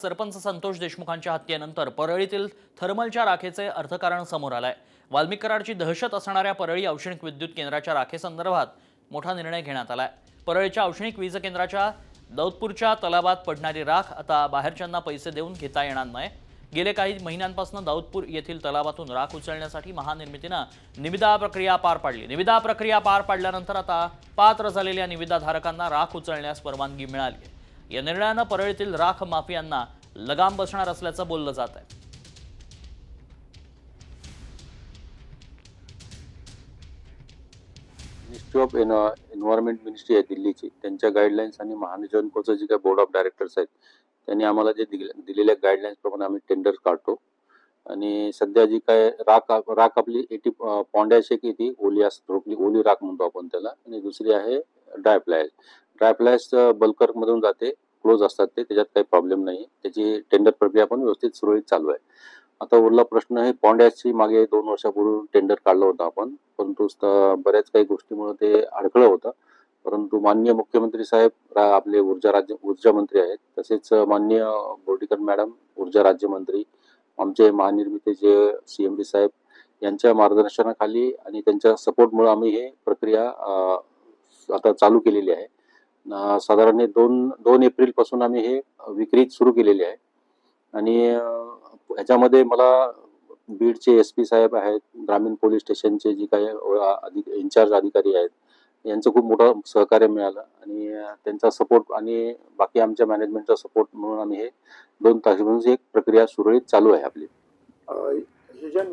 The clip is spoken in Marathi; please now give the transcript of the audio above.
सरपंच संतोष देशमुखांच्या हत्येनंतर परळीतील थर्मलच्या राखेचे अर्थकारण समोर आलंय। वाल्मिक कराडची दहशत असणाऱ्या परळी औष्णिक विद्युत केंद्राच्या राखेसंदर्भात मोठा निर्णय घेण्यात आलाय। परळीच्या औष्णिक वीज केंद्राच्या दाऊदपूरच्या तलावात पडणारी राख आता बाहेरच्यांना पैसे देऊन घेता येणार नाही। गेले काही महिन्यांपासून दाऊदपूर येथील तलावातून राख उचलण्यासाठी महानिर्मितीने निविदा प्रक्रिया पार पाडली। निविदा प्रक्रिया पार पाडल्यानंतर आता पात्र झालेल्या निविदाधारकांना राख उचलण्यास परवानगी मिळाली। या निर्णयाने परळीतील राख माफियांना लगाम बसणार असल्याचं बोललं जात आहे। मिनिस्ट्री ऑफ एन्व्हायरमेंट मिनिस्ट्री आहे दिल्लीची, त्यांच्या गाईडलाईन्स आणि महानिर्मितीचं जे काही बोर्ड ऑफ डायरेक्टर्स आहेत त्यांनी आम्हाला जे दिलेल्या गाईडलाईन्स प्रमाणे आम्ही टेंडर काढतो। आणि सध्या जी काय राख आपली 80 पॉन्डॅश एक येते, ओली ओली राख म्हणतो आपण त्याला, आणि दुसरी आहे ड्रायफ्लायस बल्कर मधून जाते, क्लोज असतात ते, त्याच्यात काही प्रॉब्लेम नाही। त्याची टेंडर प्रक्रिया पण व्यवस्थित सुरळीत चालू आहे। आता उरला प्रश्न आहे पॉन्डॅशची। मागे 2 वर्षापूर्वी टेंडर काढलं होतं आपण, परंतु बऱ्याच काही गोष्टीमुळे ते अडकलं होतं। परंतु माननीय मुख्यमंत्री साहेब आपले ऊर्जा मंत्री आहेत, तसेच माननीय बोर्डीकर मॅडम ऊर्जा राज्यमंत्री, आमचे महानिर्मितीचे CMD साहेब यांच्या मार्गदर्शनाखाली आणि त्यांच्या सपोर्टमुळे आम्ही हे प्रक्रिया आता चालू केलेली आहे। साधारण 2 एप्रिल पासून आम्ही हे विक्री सुरू केलेली आहे। आणि ह्याच्यामध्ये मला बीडचे SP साहेब आहेत, ग्रामीण पोलीस स्टेशनचे जे काही इन्चार्ज अधिकारी आहेत, यांचं खूप मोठं सहकार्य मिळालं आणि त्यांचा सपोर्ट आणि बाकी आमच्या मॅनेजमेंटचा सपोर्ट म्हणून आम्ही हे 2 तासांपासून एक प्रक्रिया सुरळीत चालू आहे आपली। हे ज्या